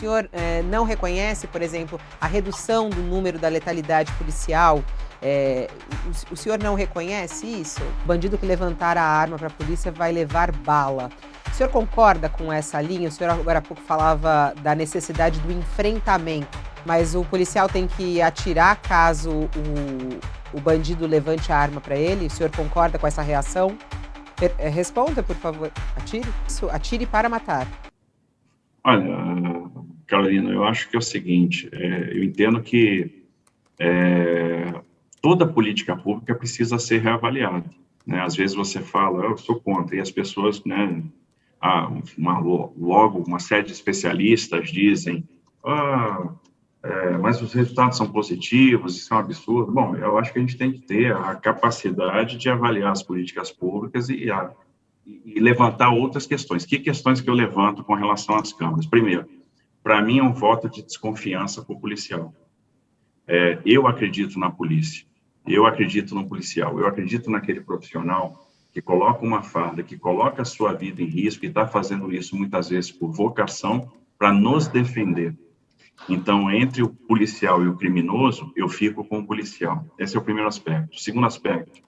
senhor não reconhece, por exemplo, a redução do número da letalidade policial? O senhor não reconhece isso? O bandido que levantar a arma para a polícia vai levar bala. O senhor concorda com essa linha? O senhor agora há pouco falava da necessidade do enfrentamento, mas o policial tem que atirar caso o bandido levante a arma para ele? O senhor concorda com essa reação? Responda, por favor. Atire para matar. Olha, Carolina, eu acho que é o seguinte, eu entendo que toda política pública precisa ser reavaliada, né? Às vezes você fala, eu sou contra, e as pessoas, né, logo uma série de especialistas dizem, mas os resultados são positivos, isso é um absurdo. Bom, eu acho que a gente tem que ter a capacidade de avaliar as políticas públicas e levantar outras questões. Que questões que eu levanto com relação às câmaras? Primeiro, para mim é um voto de desconfiança com o policial. Eu acredito na polícia, eu acredito no policial, eu acredito naquele profissional que coloca uma farda, que coloca a sua vida em risco e está fazendo isso muitas vezes por vocação para nos defender. Então, entre o policial e o criminoso, eu fico com o policial. Esse é o primeiro aspecto. O segundo aspecto,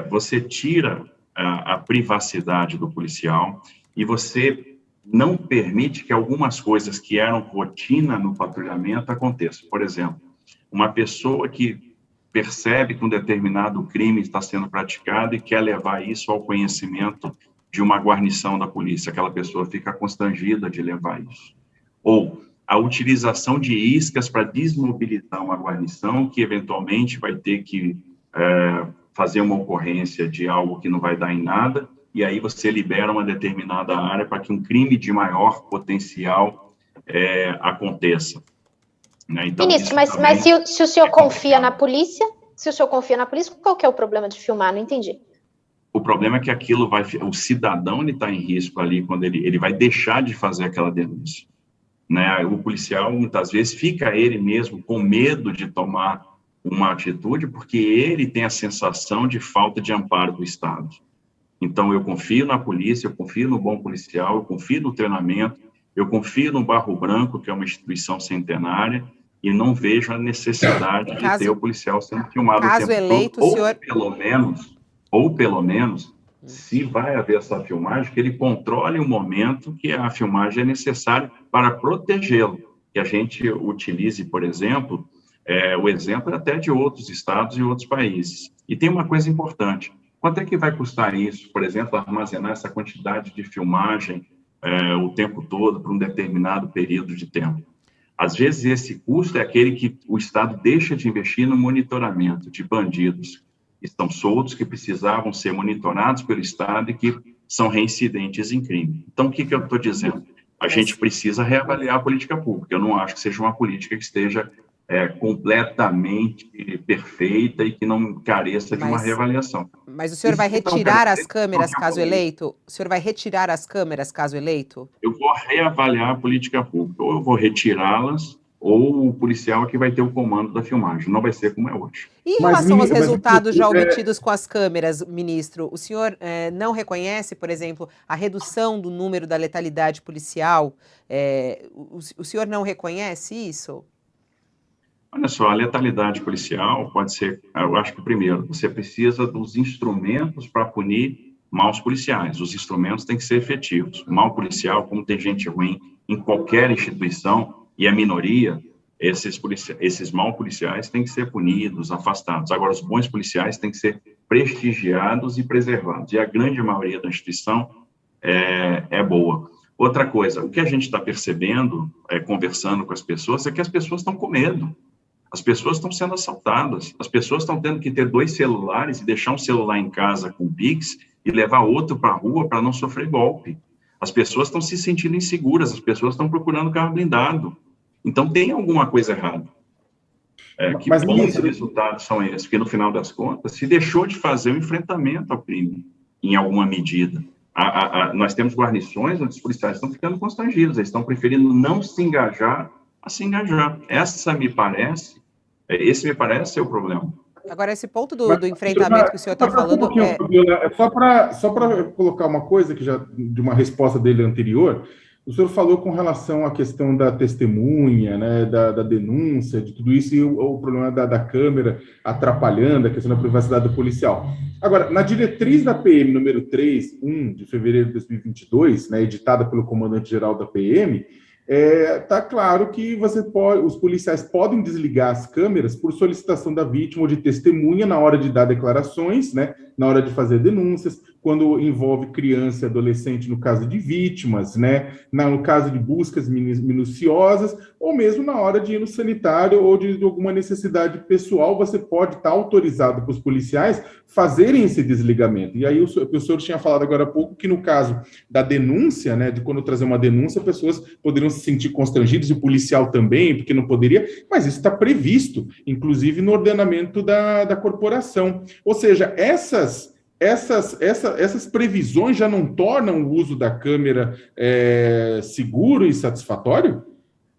você tira a privacidade do policial e você não permite que algumas coisas que eram rotina no patrulhamento aconteçam. Por exemplo, uma pessoa que percebe que um determinado crime está sendo praticado e quer levar isso ao conhecimento de uma guarnição da polícia, aquela pessoa fica constrangida de levar isso. Ou a utilização de iscas para desmobilizar uma guarnição que eventualmente vai ter que fazer uma ocorrência de algo que não vai dar em nada, e aí você libera uma determinada área para que um crime de maior potencial aconteça. Né? Então, ministro, mas se o senhor confia na polícia, qual que é o problema de filmar? Não entendi. O problema é que o cidadão está em risco ali quando ele vai deixar de fazer aquela denúncia. Né? O policial, muitas vezes, fica ele mesmo com medo de tomar uma atitude, porque ele tem a sensação de falta de amparo do Estado. Então, eu confio na polícia, eu confio no bom policial, eu confio no treinamento, eu confio no Barro Branco, que é uma instituição centenária, e não vejo a necessidade de ter o policial sendo filmado o tempo eleito, todo, senhor... ou pelo menos, se vai haver essa filmagem, que ele controle o momento que a filmagem é necessária para protegê-lo. Que a gente utilize, por exemplo, o exemplo até de outros estados e outros países. E tem uma coisa importante. Quanto é que vai custar isso, por exemplo, armazenar essa quantidade de filmagem o tempo todo por um determinado período de tempo? Às vezes, esse custo é aquele que o Estado deixa de investir no monitoramento de bandidos que estão soltos, que precisavam ser monitorados pelo Estado e que são reincidentes em crime. Então, o que eu estou dizendo? A gente precisa reavaliar a política pública. Eu não acho que seja uma política que esteja completamente perfeita e que não careça de uma reavaliação. Mas o senhor vai retirar as câmeras caso eleito? O senhor vai retirar as câmeras caso eleito? Eu vou reavaliar a política pública. Ou eu vou retirá-las, ou o policial é que vai ter o comando da filmagem. Não vai ser como é hoje. E em relação aos resultados já obtidos com as câmeras, ministro, o senhor não reconhece, por exemplo, a redução do número da letalidade policial? O senhor não reconhece isso? Olha só, a letalidade policial pode ser, eu acho que primeiro, você precisa dos instrumentos para punir maus policiais. Os instrumentos têm que ser efetivos. O mal policial, como tem gente ruim em qualquer instituição, e a minoria, esses mal policiais têm que ser punidos, afastados. Agora, os bons policiais têm que ser prestigiados e preservados. E a grande maioria da instituição é boa. Outra coisa, o que a gente está percebendo, conversando com as pessoas, é que as pessoas estão com medo. As pessoas estão sendo assaltadas, as pessoas estão tendo que ter 2 celulares e deixar um celular em casa com Pix e levar outro para a rua para não sofrer golpe. As pessoas estão se sentindo inseguras, as pessoas estão procurando carro blindado. Então, tem alguma coisa errada. Que bons resultados são esses? Porque, no final das contas, se deixou de fazer o enfrentamento ao crime, em alguma medida. Nós temos guarnições onde os policiais estão ficando constrangidos, eles estão preferindo não se engajar a se engajar. Esse me parece ser o problema. Agora, esse ponto do enfrentamento que o senhor está falando... Só para colocar uma coisa, que já de uma resposta dele anterior, O senhor falou com relação à questão da testemunha, né, da denúncia, de tudo isso, e o problema da câmera atrapalhando a questão da privacidade do policial. Agora, na diretriz da PM número 3, de fevereiro de 2022, né, editada pelo comandante-geral da PM, está claro que os policiais podem desligar as câmeras por solicitação da vítima ou de testemunha na hora de dar declarações, né, na hora de fazer denúncias, quando envolve criança e adolescente no caso de vítimas, né, no caso de buscas minuciosas, ou mesmo na hora de ir no sanitário ou de alguma necessidade pessoal, você pode estar autorizado para os policiais fazerem esse desligamento. E aí o senhor tinha falado agora há pouco que no caso da denúncia, né, de quando trazer uma denúncia, pessoas poderiam se sentir constrangidas, e o policial também, porque não poderia, mas isso está previsto, inclusive no ordenamento da corporação. Ou seja, essas previsões já não tornam o uso da câmera seguro e satisfatório?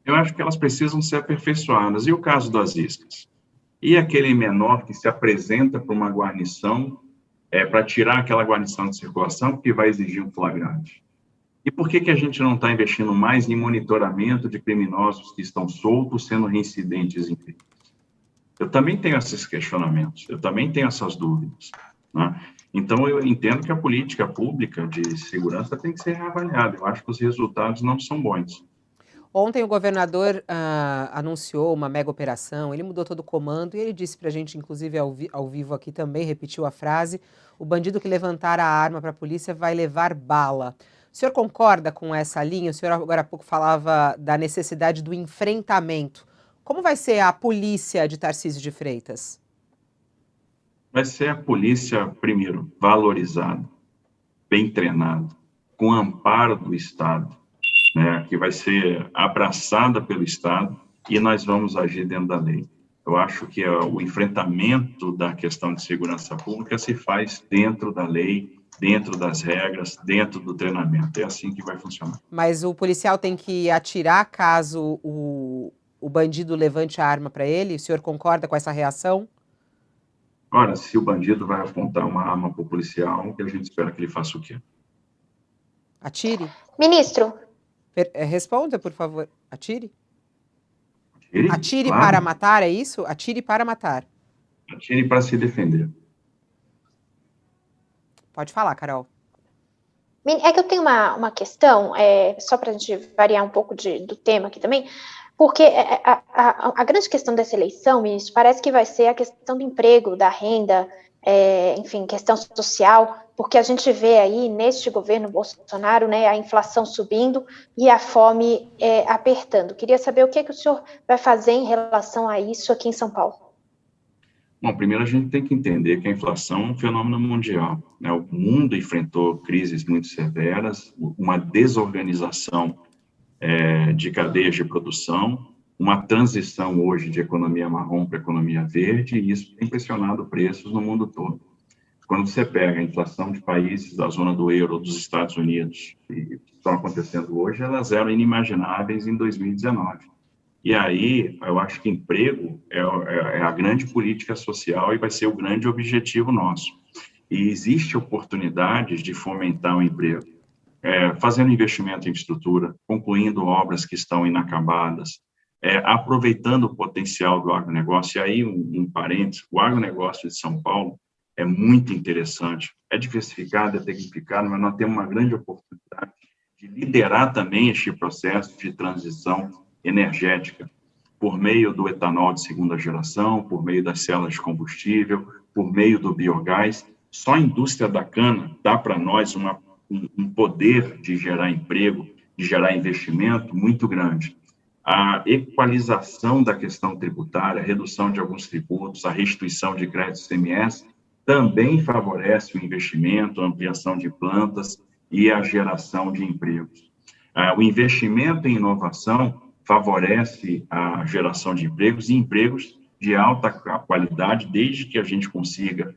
Eu acho que elas precisam ser aperfeiçoadas. E o caso das iscas? E aquele menor que se apresenta para uma guarnição para tirar aquela guarnição de circulação, porque vai exigir um flagrante? E por que a gente não está investindo mais em monitoramento de criminosos que estão soltos, sendo reincidentes em crimes? Eu também tenho esses questionamentos, eu também tenho essas dúvidas, né? Então, eu entendo que a política pública de segurança tem que ser reavaliada. Eu acho que os resultados não são bons. Ontem o governador anunciou uma mega operação, ele mudou todo o comando e ele disse para a gente, inclusive ao vivo aqui também, repetiu a frase: o bandido que levantar a arma para a polícia vai levar bala. O senhor concorda com essa linha? O senhor agora há pouco falava da necessidade do enfrentamento. Como vai ser a polícia de Tarcísio de Freitas? Vai ser a polícia, primeiro, valorizada, bem treinada, com amparo do Estado, né, que vai ser abraçada pelo Estado, e nós vamos agir dentro da lei. Eu acho que o enfrentamento da questão de segurança pública se faz dentro da lei, dentro das regras, dentro do treinamento. É assim que vai funcionar. Mas o policial tem que atirar caso o bandido levante a arma para ele? O senhor concorda com essa reação? Ora, se o bandido vai apontar uma arma para o policial, a gente espera que ele faça o quê? Atire? Ministro. Responda, por favor. Atire? Atire claro. Para matar, é isso? Atire para matar. Atire para se defender. Pode falar, Carol. É que eu tenho uma questão, só para a gente variar um pouco do tema aqui também, porque a grande questão dessa eleição, ministro, parece que vai ser a questão do emprego, da renda, enfim, questão social, porque a gente vê aí, neste governo Bolsonaro, né, a inflação subindo e a fome apertando. Queria saber o que o senhor vai fazer em relação a isso aqui em São Paulo. Bom, primeiro a gente tem que entender que a inflação é um fenômeno mundial, né? O mundo enfrentou crises muito severas, uma desorganização de cadeias de produção, uma transição hoje de economia marrom para economia verde, e isso tem pressionado preços no mundo todo. Quando você pega a inflação de países da zona do euro, dos Estados Unidos, que estão acontecendo hoje, elas eram inimagináveis em 2019. E aí, eu acho que emprego é a grande política social e vai ser o grande objetivo nosso. E existe oportunidades de fomentar o emprego, fazendo investimento em infraestrutura, concluindo obras que estão inacabadas, aproveitando o potencial do agronegócio. E aí, um parênteses, o agronegócio de São Paulo é muito interessante, é diversificado, é tecnificado, mas nós temos uma grande oportunidade de liderar também este processo de transição energética, por meio do etanol de segunda geração, por meio das células de combustível, por meio do biogás. Só a indústria da cana dá para nós um poder de gerar emprego, de gerar investimento muito grande. A equalização da questão tributária, a redução de alguns tributos, a restituição de créditos CMS, também favorece o investimento, a ampliação de plantas e a geração de empregos. O investimento em inovação favorece a geração de empregos e empregos de alta qualidade, desde que a gente consiga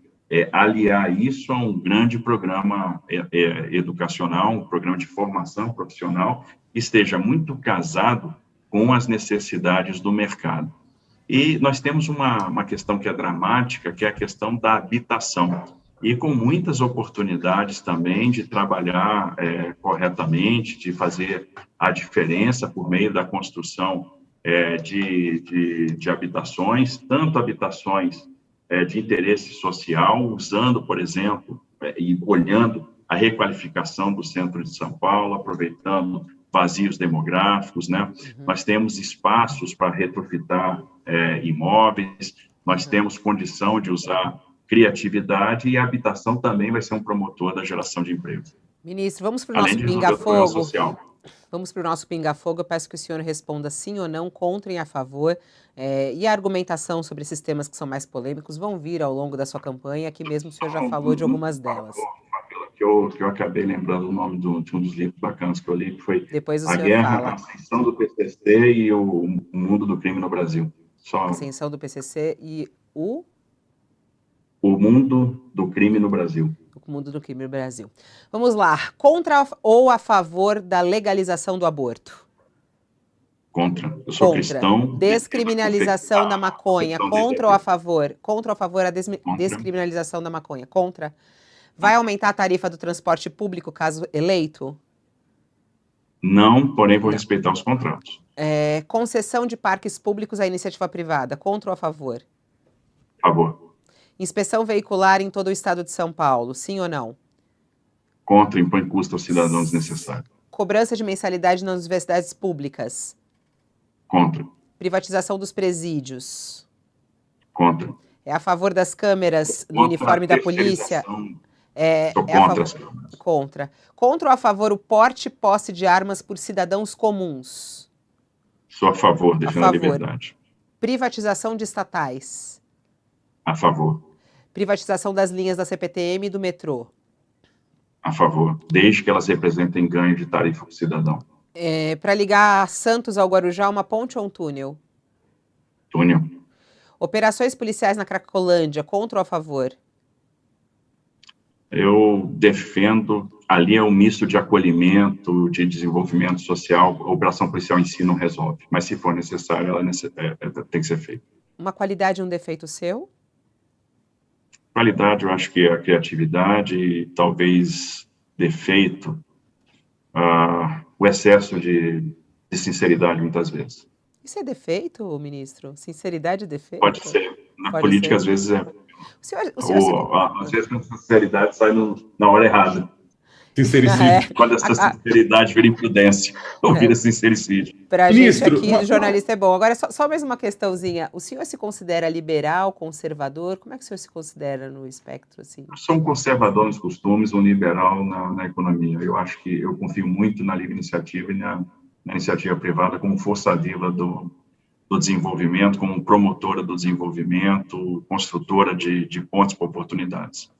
aliar isso a um grande programa educacional, um programa de formação profissional, que esteja muito casado com as necessidades do mercado. E nós temos uma questão que é dramática, que é a questão da habitação. e com muitas oportunidades também de trabalhar corretamente, de fazer a diferença por meio da construção de habitações, tanto habitações de interesse social, usando, por exemplo, e olhando a requalificação do centro de São Paulo, aproveitando vazios demográficos, né? Nós temos espaços para retrofitar imóveis, nós temos condição de usar criatividade, e a habitação também vai ser um promotor da geração de emprego. Ministro, vamos para o nosso pinga-fogo. Social. Vamos para o nosso pinga-fogo. Eu peço que o senhor responda sim ou não, contra e a favor. E a argumentação sobre esses temas que são mais polêmicos vão vir ao longo da sua campanha. Aqui mesmo o senhor já falou de algumas delas. Que eu acabei lembrando o nome de um dos livros bacanas que eu li, que foi A Guerra, a Ascensão do PCC e o Mundo do Crime no Brasil. Ascensão do PCC e o Mundo do Crime no Brasil. O Mundo do Crime no Brasil. Vamos lá. Contra ou a favor da legalização do aborto? Contra. Eu sou cristão. Descriminalização da maconha. Contra ou a favor? Contra ou a favor a descriminalização da maconha? Contra. Vai aumentar a tarifa do transporte público caso eleito? Não, porém vou respeitar os contratos. Concessão de parques públicos à iniciativa privada. Contra ou a favor? Favor. Inspeção veicular em todo o estado de São Paulo. Sim ou não? Contra, impõe custo aos cidadãos desnecessário. Cobrança de mensalidade nas universidades públicas. Contra. Privatização dos presídios. Contra. É a favor das câmeras no uniforme da polícia? Estou contra as câmeras. Contra. Contra ou a favor o porte e posse de armas por cidadãos comuns? Sou a favor, defendo a liberdade. Privatização de estatais? A favor. Privatização das linhas da CPTM e do metrô? A favor, desde que elas representem ganho de tarifa para o cidadão. Para ligar Santos ao Guarujá, uma ponte ou um túnel? Túnel. Operações policiais na Cracolândia, contra ou a favor? Eu defendo, ali é um misto de acolhimento, de desenvolvimento social, a operação policial em si não resolve, mas se for necessário, ela tem que ser feita. Uma qualidade e um defeito seu? Qualidade, eu acho que é a criatividade, e talvez defeito, o excesso de sinceridade muitas vezes. Isso é defeito, ministro? Sinceridade é defeito? Pode ser. Na política, às vezes, é. Às vezes, a sinceridade sai na hora errada. Sincericídio. Quando essa sinceridade vira imprudência, ou vira sincericídio. Para a gente aqui, jornalista é bom. Agora, só mais uma questãozinha. O senhor se considera liberal, conservador? Como é que o senhor se considera no espectro? Assim? Eu sou um conservador nos costumes, um liberal na economia. Eu acho que eu confio muito na livre iniciativa e na iniciativa privada como força viva do desenvolvimento, como promotora do desenvolvimento, construtora de pontes para oportunidades.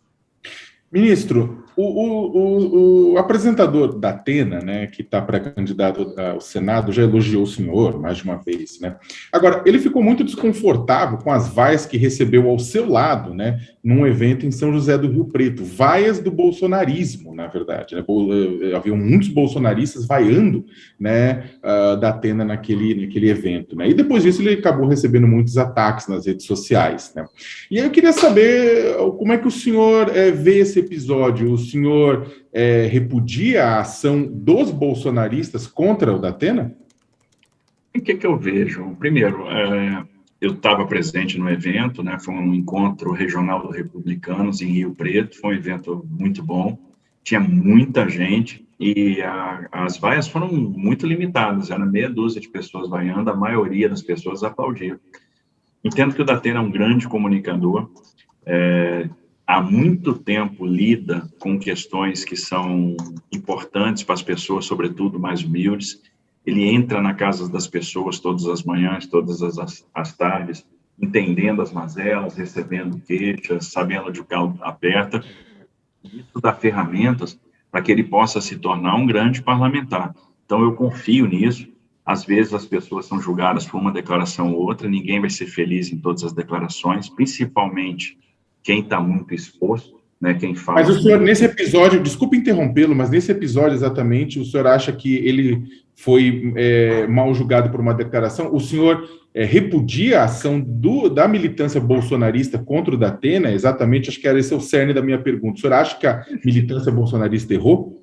Ministro, o apresentador da Atena, né, que está pré-candidato ao Senado, já elogiou o senhor mais de uma vez, né? Agora, ele ficou muito desconfortável com as vaias que recebeu ao seu lado, né, num evento em São José do Rio Preto, vaias do bolsonarismo, na verdade, né? Havia muitos bolsonaristas vaiando, né, da Atena naquele evento, né? E depois disso ele acabou recebendo muitos ataques nas redes sociais, né? E aí eu queria saber como é que o senhor vê esse episódio. O senhor repudia a ação dos bolsonaristas contra o da Atena? O que eu vejo? Primeiro, eu estava presente no evento, né? Foi um encontro regional dos republicanos em Rio Preto, foi um evento muito bom, tinha muita gente e as vaias foram muito limitadas, era meia dúzia de pessoas vaiando, a maioria das pessoas aplaudiam. Entendo que o da Atena é um grande comunicador, há muito tempo lida com questões que são importantes para as pessoas, sobretudo mais humildes. Ele entra na casa das pessoas todas as manhãs, todas as tardes, entendendo as mazelas, recebendo queixas, sabendo onde o carro aperta. Isso dá ferramentas para que ele possa se tornar um grande parlamentar. Então, eu confio nisso. Às vezes, as pessoas são julgadas por uma declaração ou outra, ninguém vai ser feliz em todas as declarações, principalmente quem está muito exposto, né, quem fala. Mas o senhor, nesse episódio, desculpe interrompê-lo, mas nesse episódio exatamente, o senhor acha que ele foi mal julgado por uma declaração? O senhor repudia a ação da militância bolsonarista contra o Datena? Exatamente, acho que era esse o cerne da minha pergunta. O senhor acha que a militância bolsonarista errou?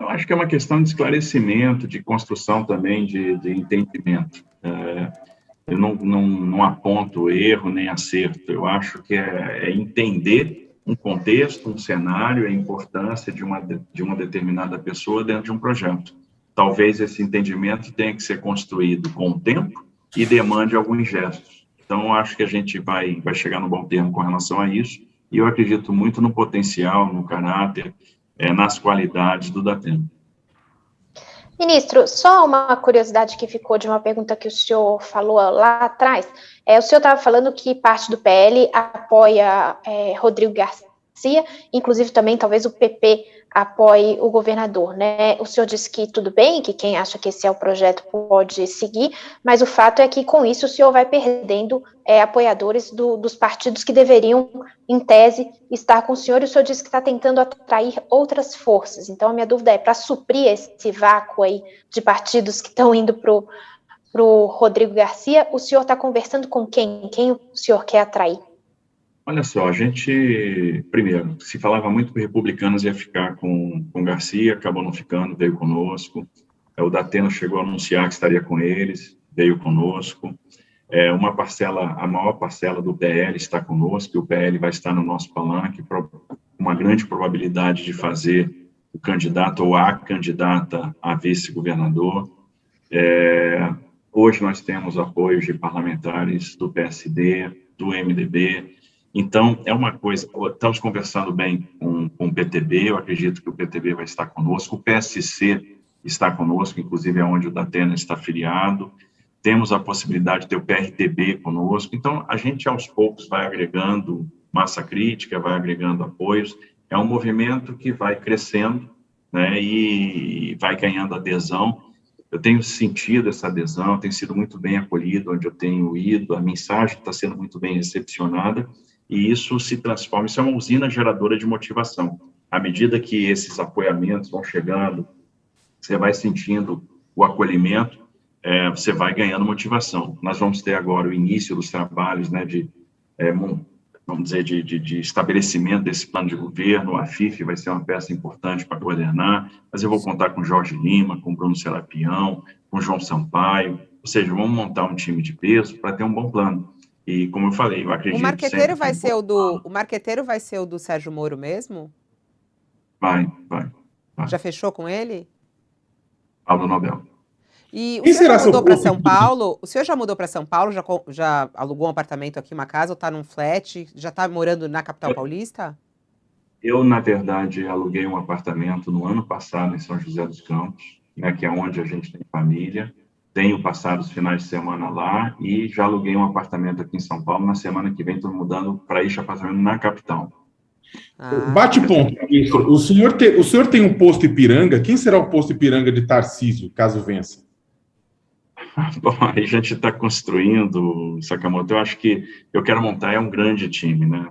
Eu acho que é uma questão de esclarecimento, de construção também de entendimento. Eu não aponto erro nem acerto. Eu acho que é entender um contexto, um cenário, a importância de uma determinada pessoa dentro de um projeto. Talvez esse entendimento tenha que ser construído com o tempo e demande alguns gestos. Então, eu acho que a gente vai chegar no bom termo com relação a isso, e eu acredito muito no potencial, no caráter, nas qualidades do Datena. Ministro, só uma curiosidade que ficou de uma pergunta que o senhor falou lá atrás. O senhor estava falando que parte do PL apoia Rodrigo Garcia, inclusive também talvez o PP apoie o governador, né? O senhor disse que tudo bem, que quem acha que esse é o projeto pode seguir, mas o fato é que com isso o senhor vai perdendo apoiadores dos partidos que deveriam, em tese, estar com o senhor, e o senhor disse que está tentando atrair outras forças. Então a minha dúvida é, para suprir esse vácuo aí de partidos que estão indo para o Rodrigo Garcia, o senhor está conversando com quem? Quem o senhor quer atrair? Olha só, a gente, primeiro, se falava muito que republicanos ia ficar com Garcia, acabou não ficando, veio conosco. O Datena chegou a anunciar que estaria com eles, veio conosco. Uma parcela, a maior parcela do PL está conosco, e o PL vai estar no nosso palanque, uma grande probabilidade de fazer o candidato ou a candidata a vice-governador. Hoje nós temos apoios de parlamentares do PSD, do MDB. Então, é uma coisa, estamos conversando bem com o PTB, eu acredito que o PTB vai estar conosco, o PSC está conosco, inclusive é onde o Datena está filiado, temos a possibilidade de ter o PRTB conosco, então a gente aos poucos vai agregando massa crítica, vai agregando apoios, é um movimento que vai crescendo, né, e vai ganhando adesão. Eu tenho sentido essa adesão, tenho sido muito bem acolhido onde eu tenho ido, a mensagem está sendo muito bem recepcionada, e isso se transforma, isso é uma usina geradora de motivação. À medida que esses apoiamentos vão chegando, você vai sentindo o acolhimento, você vai ganhando motivação. Nós vamos ter agora o início dos trabalhos, né, vamos dizer, de estabelecimento desse plano de governo. A FIF vai ser uma peça importante para coordenar, mas eu vou contar com Jorge Lima, com Bruno Serapião, com João Sampaio, ou seja, vamos montar um time de peso para ter um bom plano. E, como eu falei, eu acredito... O marqueteiro vai ser o marqueteiro vai ser o do Sérgio Moro mesmo? Vai. Já fechou com ele? Paulo Nobel. E o senhor já mudou para São Paulo? O senhor já mudou para São Paulo? Já alugou um apartamento aqui, uma casa, ou está num flat? Já está morando na capital paulista? Eu, na verdade, aluguei um apartamento no ano passado em São José dos Campos, né, que é onde a gente tem família. Tenho passado os finais de semana lá e já aluguei um apartamento aqui em São Paulo. Na semana que vem estou mudando para este apartamento na capital. Bate ponto, ministro. O senhor tem um posto Ipiranga. Quem será o posto Ipiranga de Tarcísio, caso vença? Bom, aí a gente está construindo, Sakamoto. Eu acho que eu quero montar um grande time, né?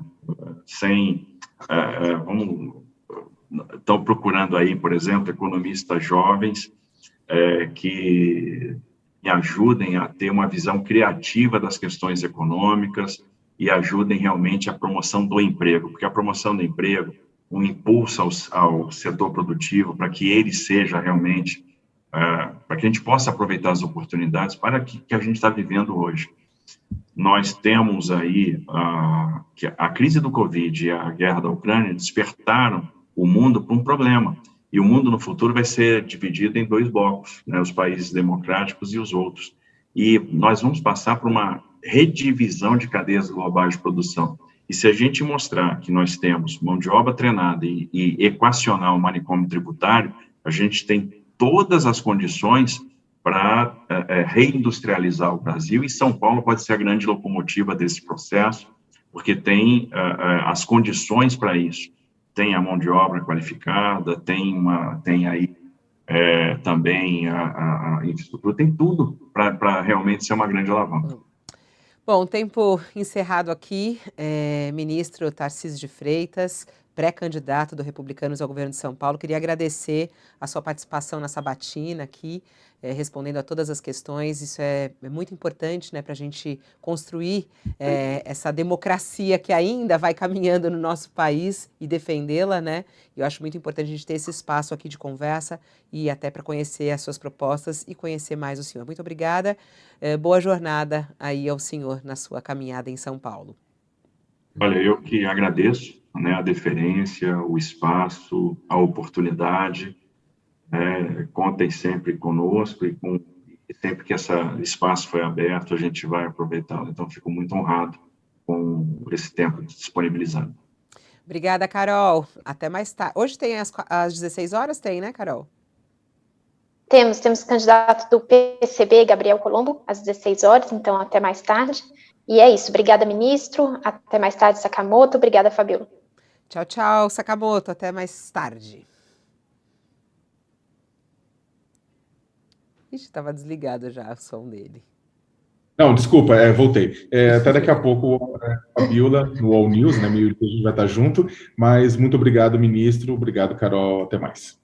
Estão procurando aí, por exemplo, economistas jovens que me ajudem a ter uma visão criativa das questões econômicas e ajudem realmente a promoção do emprego, porque a promoção do emprego, um impulso ao setor produtivo para que ele seja realmente, para que a gente possa aproveitar as oportunidades para que a gente está vivendo hoje. Nós temos aí que a crise do Covid e a guerra da Ucrânia despertaram o mundo para um problema. E o mundo no futuro vai ser dividido em dois blocos, né, os países democráticos e os outros. E nós vamos passar por uma redivisão de cadeias globais de produção. E se a gente mostrar que nós temos mão de obra treinada e equacionar o manicômio tributário, a gente tem todas as condições para reindustrializar o Brasil, e São Paulo pode ser a grande locomotiva desse processo, porque tem as condições para isso. Tem a mão de obra qualificada, tem aí também a infraestrutura, tem tudo para realmente ser uma grande alavanca. Bom, tempo encerrado aqui. Ministro Tarcísio de Freitas, pré-candidato do Republicanos ao governo de São Paulo. Queria agradecer a sua participação na sabatina aqui, respondendo a todas as questões. Isso é muito importante, né, para a gente construir essa democracia que ainda vai caminhando no nosso país e defendê-la, né? Eu acho muito importante a gente ter esse espaço aqui de conversa e até para conhecer as suas propostas e conhecer mais o senhor. Muito obrigada. Boa jornada aí ao senhor na sua caminhada em São Paulo. Olha, eu que agradeço, né, a deferência, o espaço, a oportunidade. Contem sempre conosco e sempre que esse espaço foi aberto, a gente vai aproveitá-lo. Então, fico muito honrado com esse tempo disponibilizado. Obrigada, Carol. Até mais tarde. Hoje tem às 16 horas? Tem, né, Carol? Temos o candidato do PCB, Gabriel Colombo, às 16 horas, então até mais tarde. E é isso. Obrigada, ministro. Até mais tarde, Sakamoto. Obrigada, Fabiola. Tchau, tchau, Sakamoto. Até mais tarde. Ixi, estava desligado já o som dele. Não, desculpa, voltei. Até daqui a pouco, Fabiola, no All News, né? Meio que a gente vai estar junto. Mas muito obrigado, ministro. Obrigado, Carol. Até mais.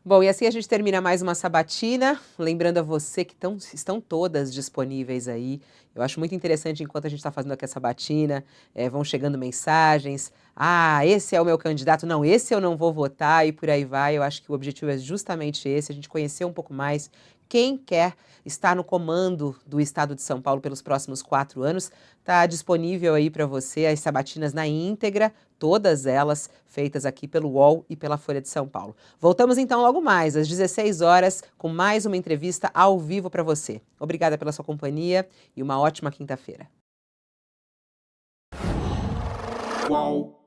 Bom, e assim a gente termina mais uma sabatina, lembrando a você que estão todas disponíveis aí. Eu acho muito interessante, enquanto a gente está fazendo aqui a sabatina, vão chegando mensagens. Ah, esse é o meu candidato. Não, esse eu não vou votar e por aí vai. Eu acho que o objetivo é justamente esse, a gente conhecer um pouco mais quem quer estar no comando do Estado de São Paulo pelos próximos 4 anos. Está disponível aí para você as sabatinas na íntegra, todas elas feitas aqui pelo UOL e pela Folha de São Paulo. Voltamos então logo mais, às 16 horas, com mais uma entrevista ao vivo para você. Obrigada pela sua companhia e uma ótima quinta-feira. UOL.